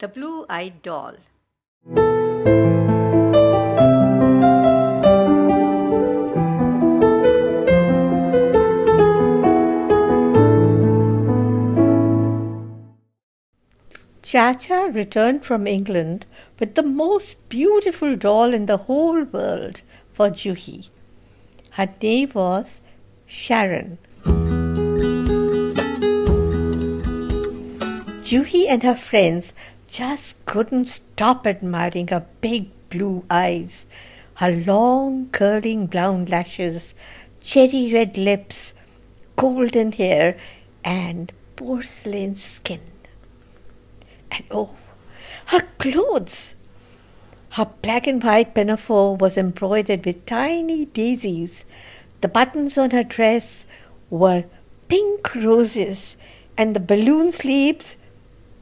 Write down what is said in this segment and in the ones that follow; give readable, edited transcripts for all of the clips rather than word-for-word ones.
The Blue-Eyed Doll. Chacha returned from England with the most beautiful doll in the whole world for Juhi. Her name was Sharon. Juhi and her friends just couldn't stop admiring her big blue eyes, her long curling brown lashes, cherry red lips, golden hair, and porcelain skin. And oh, her clothes! Her black and white pinafore was embroidered with tiny daisies. The buttons on her dress were pink roses, and the balloon sleeves,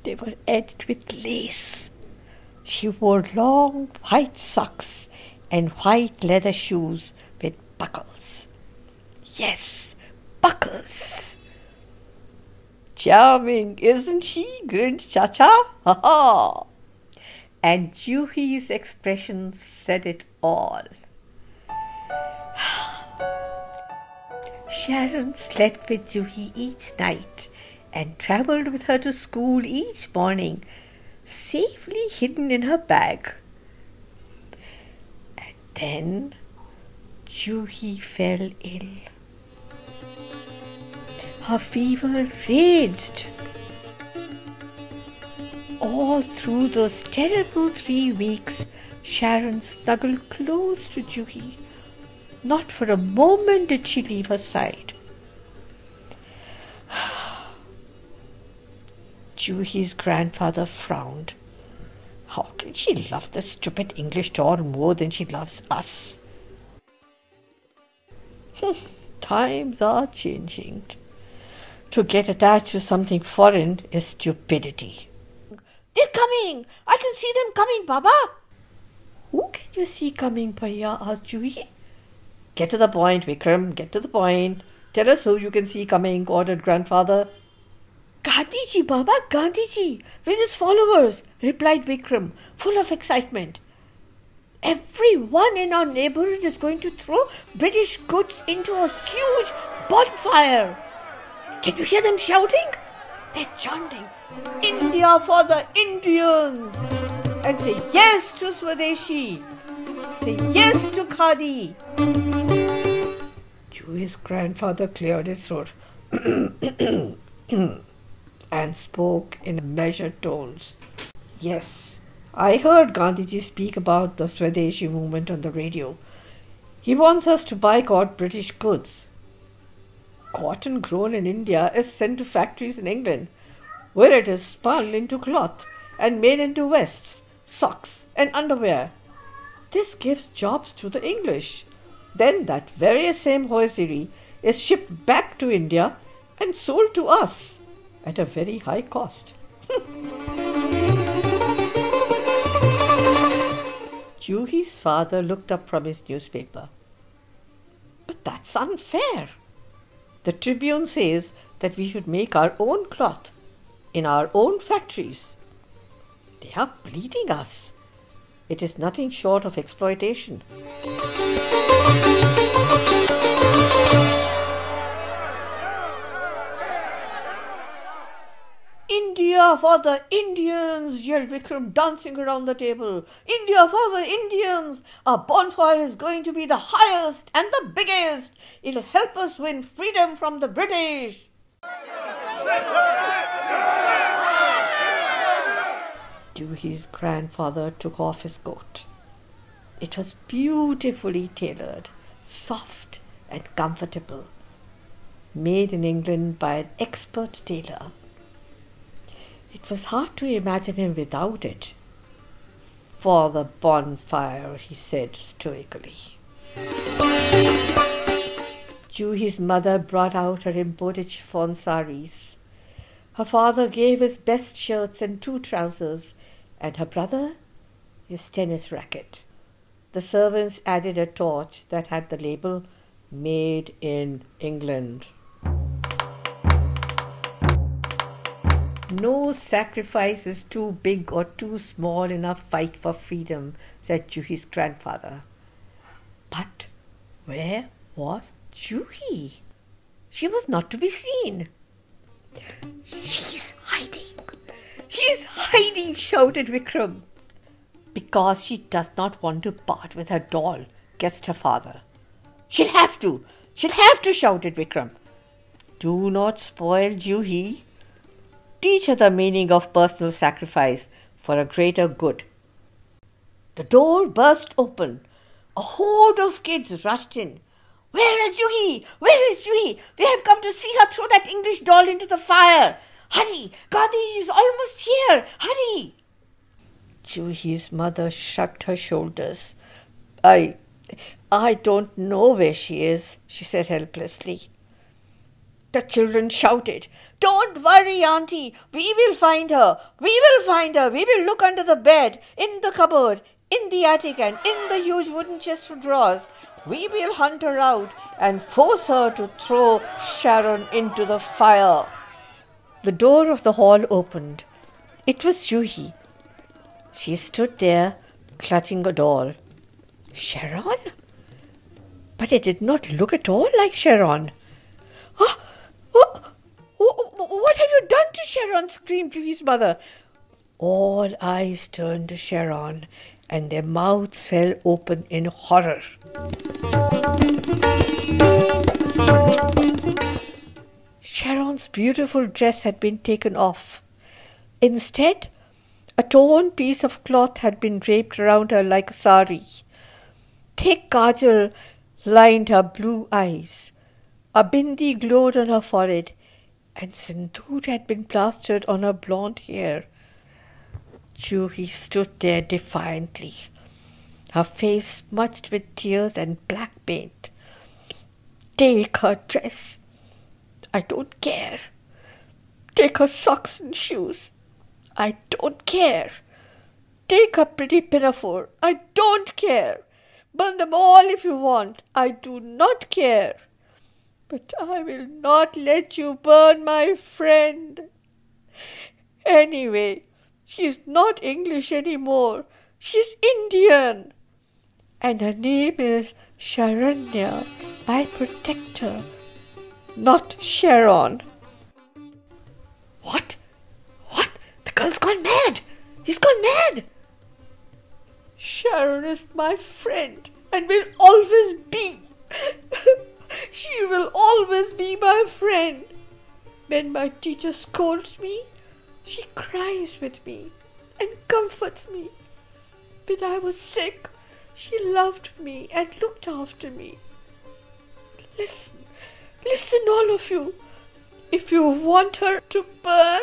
they were edged with lace. She wore long white socks and white leather shoes with buckles. Yes, buckles. Charming, isn't she? Grinned Chacha. Ha ha! And Juhi's expression said it all. Sharon slept with Juhi each night and travelled with her to school each morning, safely hidden in her bag. And then Juhi fell ill. Her fever raged. All through those terrible 3 weeks, Sharon snuggled close to Juhi. Not for a moment did she leave her side. Juhi's grandfather frowned. How can she love the stupid English doll more than she loves us? Times are changing. To get attached to something foreign is stupidity. They're coming! I can see them coming, Baba! Who can you see coming, Bhaiya? Asked Juhi. Get to the point, Vikram, get to the point. Tell us who you can see coming, ordered grandfather. Gandhiji, Baba, Gandhiji, with his followers, replied Vikram, full of excitement. Everyone in our neighborhood is going to throw British goods into a huge bonfire. Can you hear them shouting? They're chanting, India for the Indians! And say yes to Swadeshi! Say yes to Khadi! Juhi's grandfather cleared his throat and spoke in measured tones. Yes, I heard Gandhiji speak about the Swadeshi movement on the radio. He wants us to boycott British goods. Cotton grown in India is sent to factories in England, where it is spun into cloth and made into vests, socks, and underwear. This gives jobs to the English. Then that very same hosiery is shipped back to India and sold to us at a very high cost. Juhi's father looked up from his newspaper. But that's unfair. The Tribune says that we should make our own cloth in our own factories. They are bleeding us. It is nothing short of exploitation. India for the Indians, yelled Vikram, dancing around the table. India for the Indians! Our bonfire is going to be the highest and the biggest. It'll help us win freedom from the British. Juhi's grandfather took off his coat. It was beautifully tailored, soft and comfortable, made in England by an expert tailor. It was hard to imagine him without it. For the bonfire, he said stoically. Juhi's mother brought out her imported chiffon saris. Her father gave his best shirts and 2 trousers, and her brother his tennis racket. The servants added a torch that had the label, Made in England. No sacrifice is too big or too small in our fight for freedom, said Juhi's grandfather. But where was Juhi? She was not to be seen. She's hiding. She's hiding, shouted Vikram. Because she does not want to part with her doll, guessed her father. She'll have to, shouted Vikram. Do not spoil Juhi. Teach her the meaning of personal sacrifice for a greater good. The door burst open. A horde of kids rushed in. Where is Juhi? Where is Juhi? We have come to see her throw that English doll into the fire. Hurry! Gandhiji is almost here. Hurry! Juhi's mother shrugged her shoulders. I don't know where she is, she said helplessly. The children shouted, Don't worry, Auntie. We will find her. We will find her. We will look under the bed, in the cupboard, in the attic, and in the huge wooden chest of drawers. We will hunt her out and force her to throw Sharon into the fire. The door of the hall opened. It was Juhi. She stood there, clutching a doll. Sharon? But it did not look at all like Sharon. What have you done to Sharon? Screamed Juhi's mother. All eyes turned to Sharon, and their mouths fell open in horror. Sharon's beautiful dress had been taken off. Instead, a torn piece of cloth had been draped around her like a sari. Thick kajal lined her blue eyes. A bindi glowed on her forehead, and sindoor had been plastered on her blonde hair. Juhi stood there defiantly, her face smudged with tears and black paint. Take her dress. I don't care. Take her socks and shoes. I don't care. Take her pretty pinafore. I don't care. Burn them all if you want. I do not care. But I will not let you burn my friend. Anyway, she's not English anymore. She's Indian. And her name is Sharanya. I protect her, not Sharon. What? The girl's gone mad. He's gone mad. Sharon is my friend and will always be. She will always be my friend. When my teacher scolds me, she cries with me and comforts me. When I was sick, she loved me and looked after me. Listen all of you. If you want her to burn,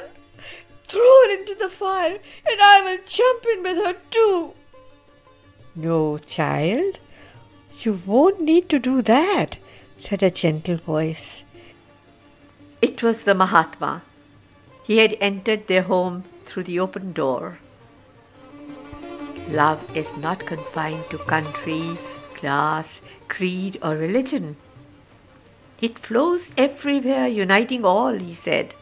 throw her into the fire and I will jump in with her too. No, child, you won't need to do that, said a gentle voice. It was the Mahatma. He had entered their home through the open door. Love is not confined to country, class, creed, or religion. It flows everywhere, uniting all, he said.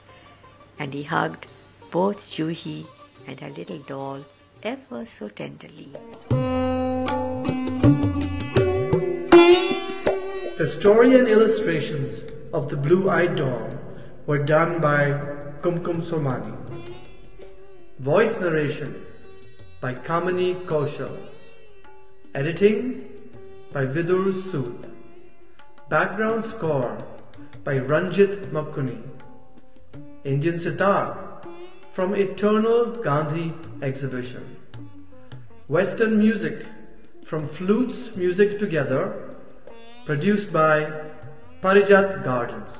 And he hugged both Juhi and her little doll ever so tenderly. The story and illustrations of the blue-eyed doll were done by Kumkum Somani. Voice narration by Kamini Kaushal. Editing by Vidur Sood. Background score by Ranjit Makuni. Indian Sitar from Eternal Gandhi Exhibition. Western music from Flutes Music Together, produced by Parijat Gardens.